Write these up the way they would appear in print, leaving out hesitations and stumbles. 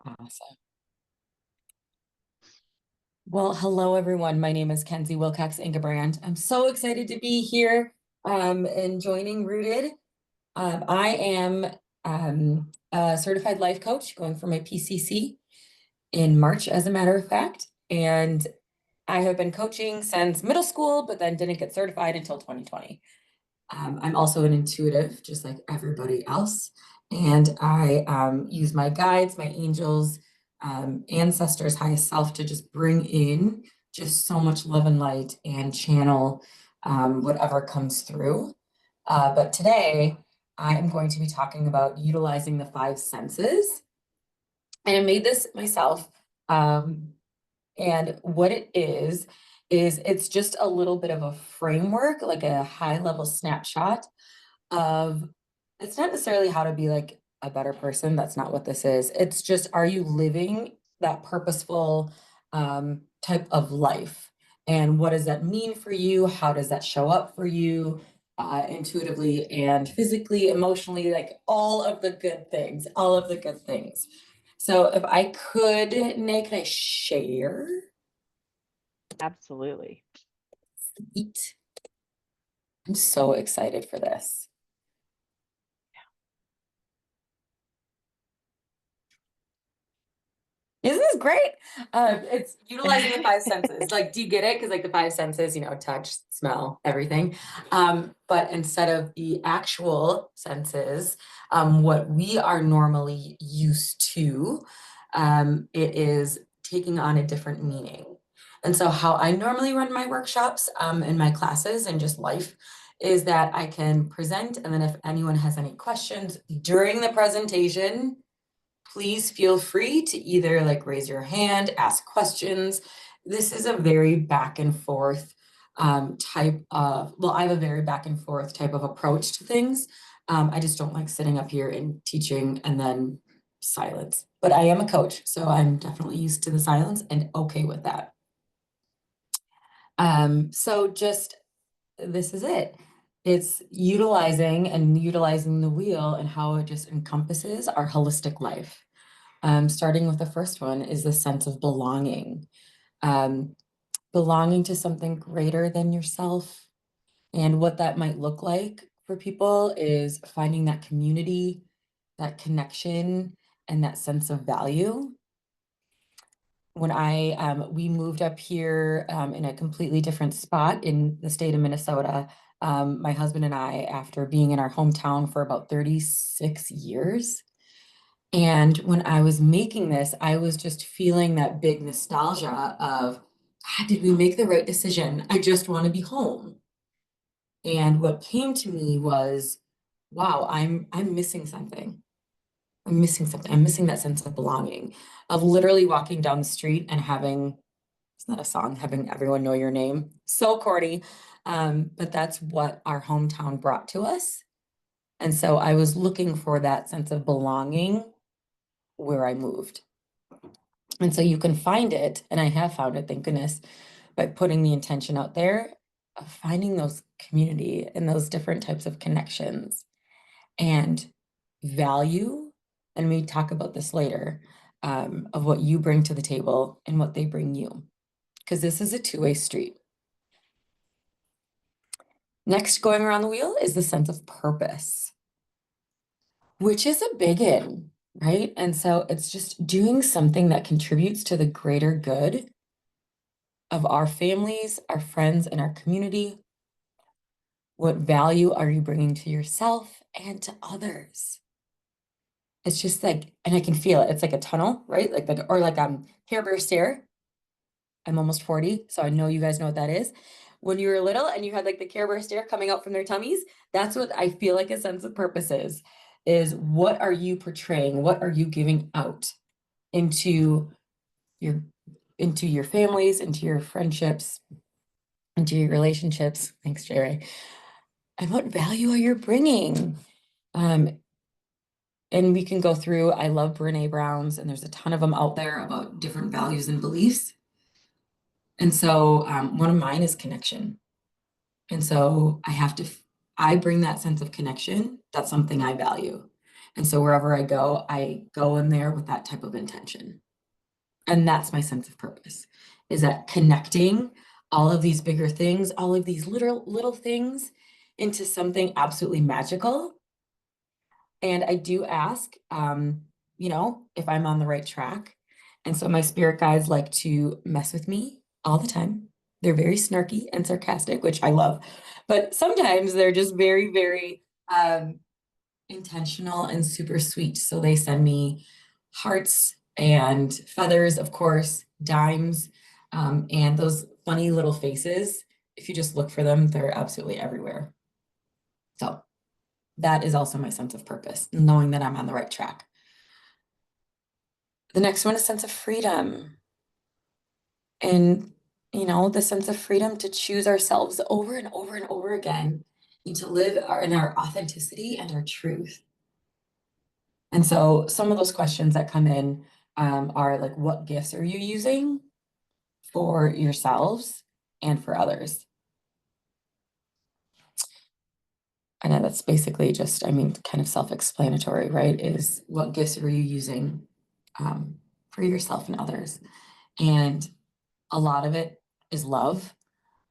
Awesome. Well, hello everyone. My name is Kenzie Wilcox Ingebrand. I'm so excited to be here and joining Rooted. I am a certified life coach going for my PCC in March, as a matter of fact. And I have been coaching since middle school, but then didn't get certified until 2020. I'm also an intuitive, just like everybody else. And I use my guides, my angels, ancestors, highest self to just bring in just so much love and light and channel whatever comes through. But today I am going to be talking about utilizing the five senses. And I made this myself. And what it is it's just a little bit of a framework, like a high level snapshot of, it's not necessarily how to be like a better person. That's not what this is. It's just, are you living that purposeful type of life? And what does that mean for you? How does that show up for you intuitively and physically, emotionally, like all of the good things, all of the good things. So if I could, Nick, can I share? Absolutely. Eat. I'm so excited for this. Isn't this great? It's utilizing the five senses. Like, do you get it? Because like the five senses, touch, smell, everything. But instead of the actual senses, what we are normally used to, it is taking on a different meaning. And so how I normally run my workshops and my classes and just life is that I can present, and then if anyone has any questions during the presentation, please feel free to either like raise your hand, ask questions. This is a very back and forth type of, well, I have a very back and forth type of approach to things. I just don't like sitting up here and teaching and then silence. But I am a coach, so I'm definitely used to the silence and okay with that. So just this is it. It's utilizing the wheel and how it just encompasses our holistic life. Starting with the first one is the sense of belonging. Um, Belonging to something greater than yourself. And what that might look like for people is finding that community, that connection, and that sense of value. When we moved up here in a completely different spot in the state of Minnesota, my husband and I, after being in our hometown for about 36 years, and when I was making this, I was just feeling that big nostalgia of, God, did we make the right decision? I just want to be home. And what came to me was, wow, I'm missing something. I'm missing something. I'm missing that sense of belonging, of literally walking down the street and having, it's not a song, having everyone know your name. So corny. But that's what our hometown brought to us. And so I was looking for that sense of belonging where I moved. And so you can find it, and I have found it, thank goodness, by putting the intention out there of finding those community and those different types of connections and value. And we talk about this later, of what you bring to the table and what they bring you, because this is a two-way street. Next, going around the wheel is the sense of purpose, which is a big one, right? And so it's just doing something that contributes to the greater good of our families, our friends, and our community. What value are you bringing to yourself and to others? It's just like, and I can feel it. It's like a tunnel, right? Or like Care Bear stare. I'm almost 40, so I know you guys know what that is. When you were little and you had like the Care Bear stare coming out from their tummies, that's what I feel like a sense of purpose is what are you portraying? What are you giving out into your families, into your friendships, into your relationships? Thanks, Jerry. And what value are you bringing? Um, and we can go through, I love Brene Brown's, and there's a ton of them out there about different values and beliefs. And so one of mine is connection. And so I bring that sense of connection. That's something I value. And so wherever I go in there with that type of intention. And that's my sense of purpose, is that connecting all of these bigger things, all of these little things into something absolutely magical. And I do ask, if I'm on the right track. And so my spirit guides like to mess with me all the time. They're very snarky and sarcastic, which I love. But sometimes they're just very, very intentional and super sweet. So they send me hearts and feathers, of course, dimes, and those funny little faces. If you just look for them, they're absolutely everywhere. So that is also my sense of purpose, knowing that I'm on the right track. The next one is sense of freedom. And, the sense of freedom to choose ourselves over and over and over again and to live in our authenticity and our truth. And so some of those questions that come in are like, what gifts are you using for yourselves and for others? I know that's basically just, kind of self-explanatory, right? Is what gifts are you using for yourself and others? And a lot of it is love.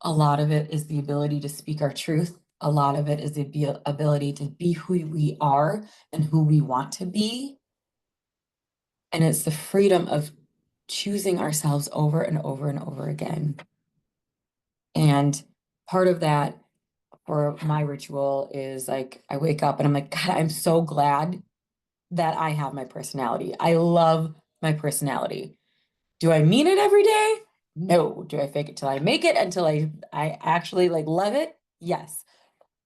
A lot of it is the ability to speak our truth. A lot of it is the ability to be who we are and who we want to be. And it's the freedom of choosing ourselves over and over and over again. And part of that for my ritual is like, I wake up and I'm like, God, I'm so glad that I have my personality. I love my personality. Do I mean it every day? No. Do I fake it till I make it until I actually like love it? Yes.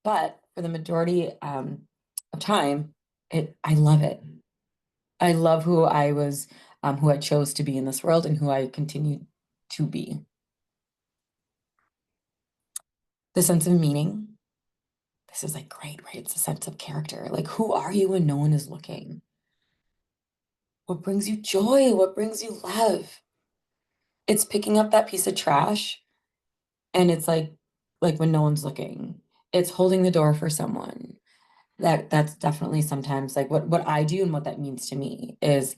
But for the majority of time, I love it. I love who I was, who I chose to be in this world and who I continue to be. The sense of meaning. This is like great, right? It's a sense of character. Like, who are you when no one is looking? What brings you joy? What brings you love? It's picking up that piece of trash and it's like when no one's looking. It's holding the door for someone. That's definitely sometimes like what I do and what that means to me is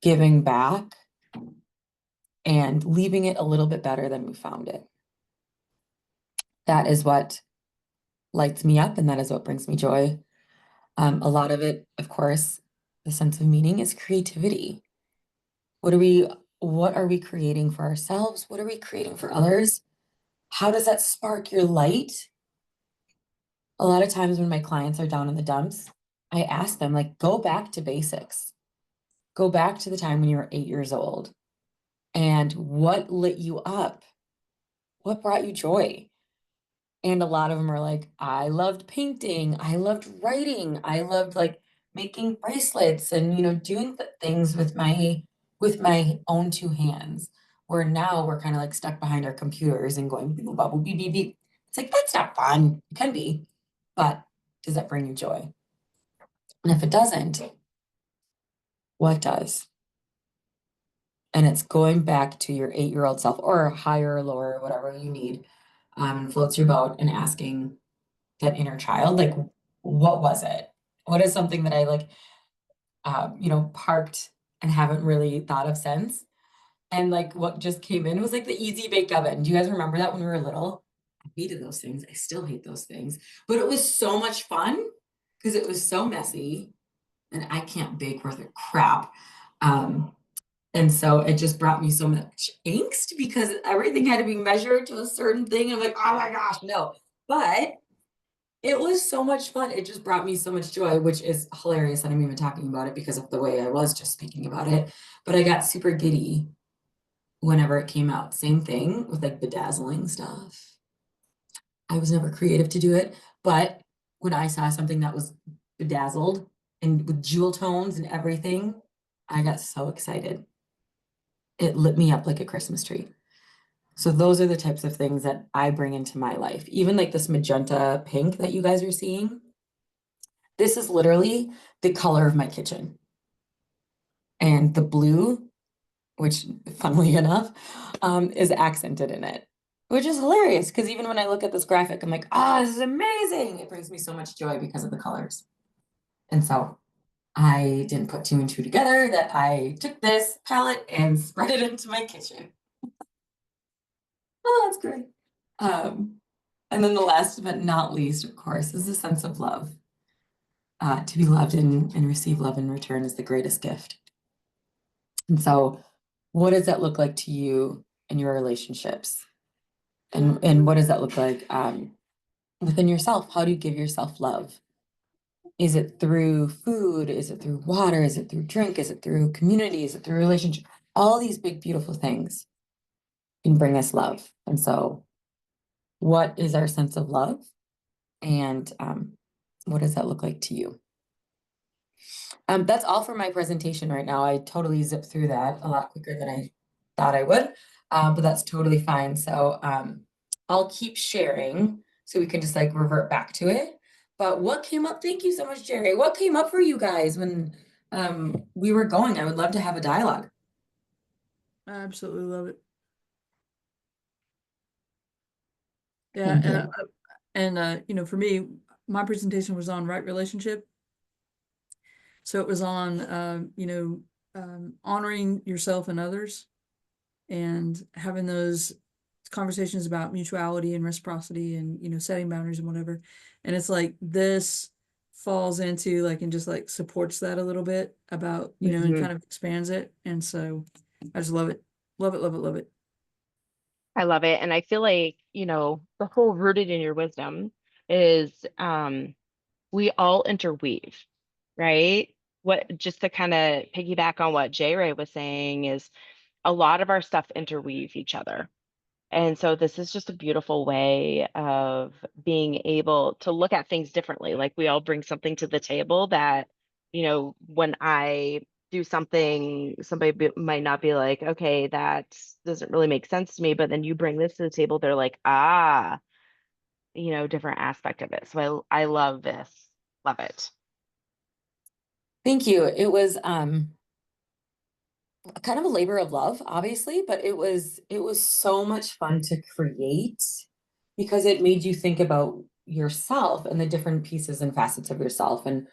giving back and leaving it a little bit better than we found it. That is what lights me up and that is what brings me joy. A lot of it, of course, the sense of meaning is creativity. What are we creating for ourselves? What are we creating for others? How does that spark your light? A lot of times when my clients are down in the dumps, I ask them, like, go back to basics. Go back to the time when you were 8 years old. And what lit you up? What brought you joy? And a lot of them are like, I loved painting, I loved writing, I loved like making bracelets and doing things with my own two hands. Where now we're kind of like stuck behind our computers and going beep, bubble beep beep beep. It's like that's not fun. It can be, but does that bring you joy? And if it doesn't, what does? And it's going back to your 8-year-old self or higher or lower, whatever you need, floats your boat and asking that inner child, like, what was it? What is something that I like, parked and haven't really thought of since? And like what just came in was like the easy bake oven. Do you guys remember that when we were little? I hated those things. I still hate those things. But it was so much fun because it was so messy and I can't bake worth a crap. Um, and so it just brought me so much angst because everything had to be measured to a certain thing. I'm like, oh my gosh, no. But it was so much fun. It just brought me so much joy, which is hilarious that I'm even talking about it because of the way I was just speaking about it. But I got super giddy whenever it came out. Same thing with like bedazzling stuff. I was never creative to do it, but when I saw something that was bedazzled and with jewel tones and everything, I got so excited. It lit me up like a Christmas tree. So those are the types of things that I bring into my life. Even like this magenta pink that you guys are seeing. This is literally the color of my kitchen. And the blue, which funnily enough, is accented in it, which is hilarious because even when I look at this graphic, I'm like, oh, this is amazing. It brings me so much joy because of the colors. And so I didn't put two and two together that I took this palette and spread it into my kitchen. Oh, that's great. Um, and then the last but not least, of course, is the sense of love. To be loved and receive love in return is the greatest gift. And so, what does that look like to you in your relationships? And what does that look like within yourself? How do you give yourself love? Is it through food? Is it through water? Is it through drink? Is it through community? Is it through relationship? All these big, beautiful things can bring us love. And so, what is our sense of love? And what does that look like to you? That's all for my presentation right now. I totally zipped through that a lot quicker than I thought I would, but that's totally fine. So I'll keep sharing so we can just like revert back to it. But what came up? Thank you so much, Jerry. What came up for you guys when we were going? I would love to have a dialogue. I absolutely love it. Yeah, Thank you. you know, for me, my presentation was on right relationship. So it was on, honoring yourself and others and having those conversations about mutuality and reciprocity and, setting boundaries and whatever. And it's like this falls into like and just like supports that a little bit about, and Mhm. kind of expands it. And so I just love it. Love it, love it, love it. I love it. And I feel like, the whole rooted in your wisdom is we all interweave, right? What just to kind of piggyback on what J Ray was saying is a lot of our stuff interweave each other. And so this is just a beautiful way of being able to look at things differently. Like we all bring something to the table that, when I do something, somebody might not be like, okay, that doesn't really make sense to me. But then you bring this to the table, they're like, ah, different aspect of it. So I love this. Love it. Thank you. It was kind of a labor of love, obviously, but it was so much fun to create because it made you think about yourself and the different pieces and facets of yourself and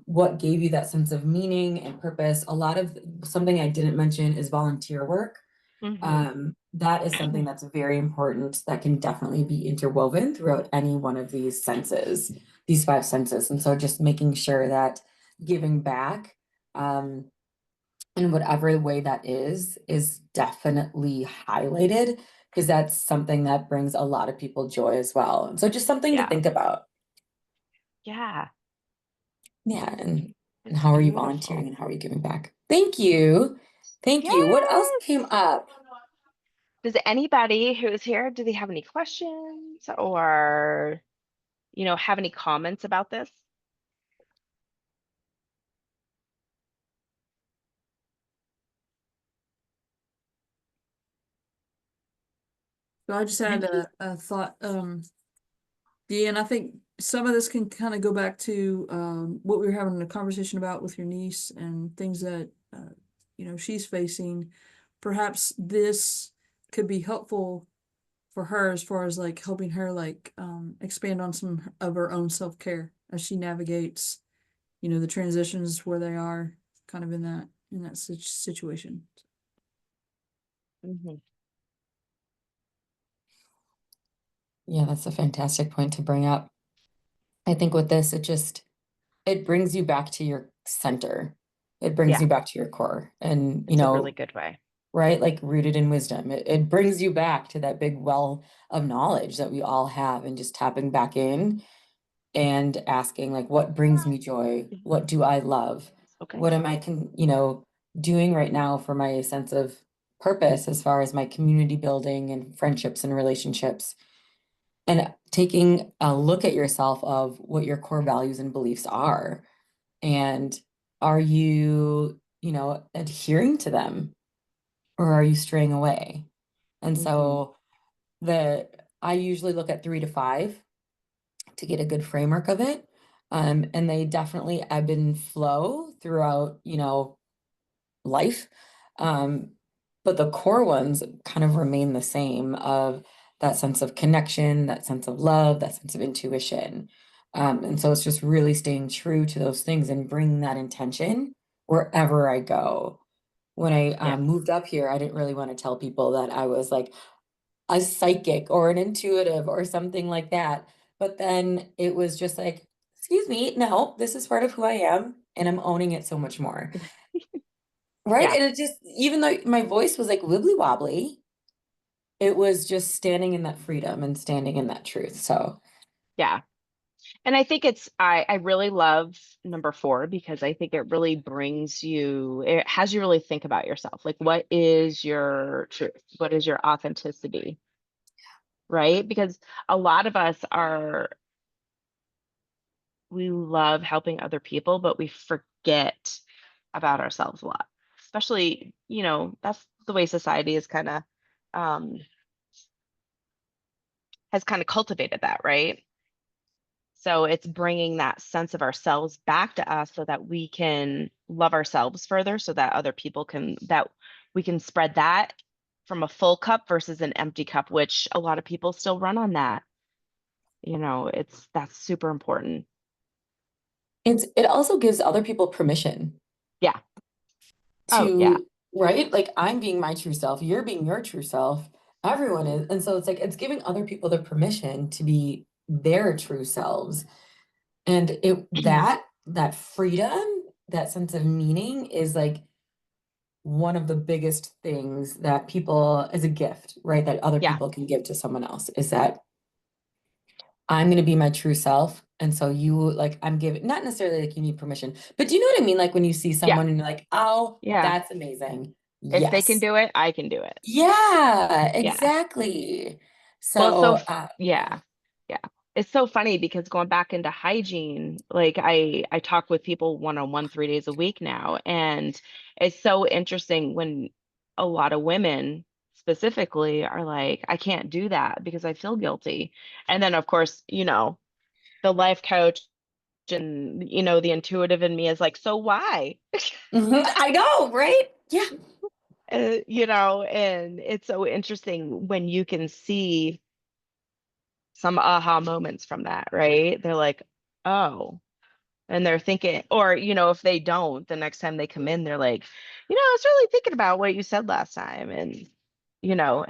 what gave you that sense of meaning and purpose. A lot of something I didn't mention is volunteer work. Hmm. That is something that's very important that can definitely be interwoven throughout any one of these senses, these five senses. And so just making sure that giving back um, in whatever way that is definitely highlighted because that's something that brings a lot of people joy as well. And so just something to Yeah. think about. Yeah. Yeah, and It's how are you volunteering beautiful. and how are you giving back? Thank you. Thank you. What else came Yes. up? Does anybody who's here, do they have any questions or, have any comments about this? So I just had a thought, Dee, and I think some of this can kind of go back to what we were having a conversation about with your niece and things that she's facing. Perhaps this could be helpful for her as far as like helping her like expand on some of her own self-care as she navigates, the transitions where they are kind of in that situation. Hmm. Yeah, that's a fantastic point to bring up. I think with this, it brings you back to your center. It brings Yeah, you back to your core. And, it's a really good way. right, like rooted in wisdom. It brings you back to that big well of knowledge that we all have and just tapping back in and asking like what brings me joy? Mhm. What do I love? Okay. What am I doing right now for my sense of purpose as far as my community building and friendships and relationships? And taking a look at yourself of what your core values and beliefs are. And are you, adhering to them or are you straying away? And Hmm. so the I usually look at 3 to 5 to get a good framework of it. And they definitely ebb and flow throughout, life. Um, but the core ones kind of remain the same of that sense of connection, that sense of love, that sense of intuition. And so it's just really staying true to those things and bringing that intention wherever I go. When I Yeah. moved up here, I didn't really want to tell people that I was like a psychic or an intuitive or something like that. But then it was just like, excuse me, no, this is part of who I am, and I'm owning it so much more. Right? Yeah. And it just, even though my voice was like wibbly wobbly, it was just standing in that freedom and standing in that truth. So, Yeah. And I think I really love number 4 because I think it really brings you, it has you really think about yourself. Like, what is your truth? What is your authenticity? Right? Because a lot of us we love helping other people, but we forget about ourselves a lot. Especially, that's the way society is um, has kind of cultivated that, right? So it's bringing that sense of ourselves back to us so that we can love ourselves further, so that other people that we can spread that from a full cup versus an empty cup, which a lot of people still run on that. That's super important. it also gives other people permission Yeah. Oh, yeah. to, right? Like I'm being my true self, you're being your true self, everyone is. And so it's like it's giving other people the permission to be their true selves. And that freedom, that sense of meaning is like one of the biggest things that people as a gift, right? That other Yeah. people can give to someone else is that I'm going to be my true self. And so you like, I'm giving, not necessarily like you need permission, but do you know what I mean? Like when you see Yeah. someone and you're like, oh, Yeah. that's amazing. If they can Yes. do it, I can do it. Yeah, Yeah. exactly. Well, So, yeah. Yeah. It's so funny because going back into hygiene, like I talk with people one-on-one 3 days a week now, and it's so interesting when a lot of women specifically are like, I can't do that because I feel guilty. And then of course, the life coach and the intuitive in me is like, so why? I know, right? Yeah. And it's so interesting when you can see some aha moments from that, right? They're like, oh, and they're thinking, or, if they don't, the next time they come in, they're like, I was really thinking about what you said last time. And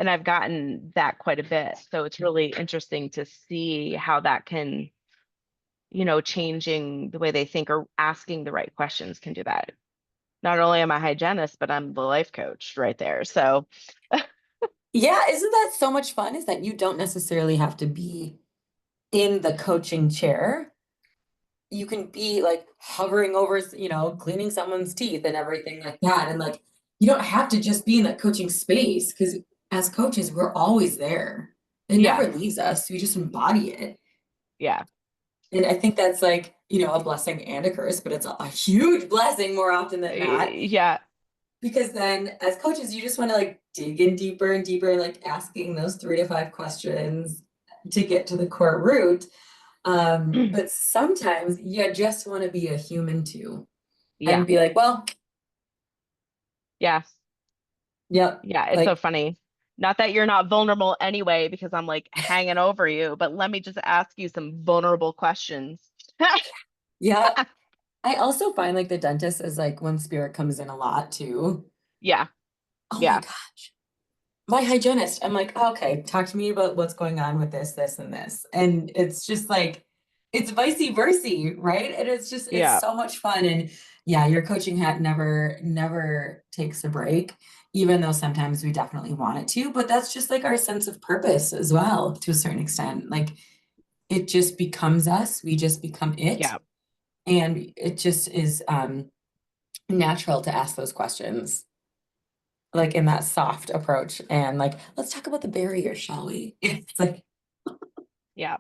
I've gotten that quite a bit. So it's really interesting to see how that can, changing the way they think or asking the right questions can do that. Not only am I a hygienist, but I'm the life coach right there. So Yeah, isn't that so much fun? Is that you don't necessarily have to be in the coaching chair. You can be like hovering over, cleaning someone's teeth and everything like that. And like, you don't have to just be in that coaching space because as coaches, we're always there. It yeah, never leaves us. We just embody it. yeah, And I think that's like, a blessing and a curse, but it's a huge blessing more often than not. yeah, Because then as coaches, you just want to like dig in deeper and deeper, like asking those 3 to 5 questions to get to the core root. But sometimes you just want to be a human too yeah, and be like, well, yeah. yep, Yeah, it's so like, funny. Not that you're not vulnerable anyway, because I'm like hanging over you, but let me just ask you some vulnerable questions. yeah. I also find like the dentist is like when spirit comes in a lot too. Yeah, Oh my yeah, gosh. My hygienist, I'm like, okay, talk to me about what's going on with this, and this. And it's just like, it's vice versa, right? And it's yeah, so much fun. And yeah, your coaching hat never takes a break, even though sometimes we definitely want it to. But that's just like our sense of purpose as well, to a certain extent. Like it just becomes us, we just become it. yeah, And it just is natural to ask those questions like in that soft approach and like let's talk about the barrier, shall we? It's yeah.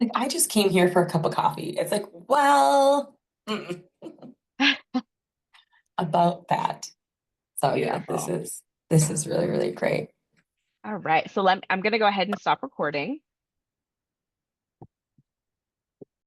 like I just came here for a cup of coffee. It's like, well, mm, about that. So yeah, this Beautiful. is this is really, really great. All right. So I'm gonna go ahead and stop recording.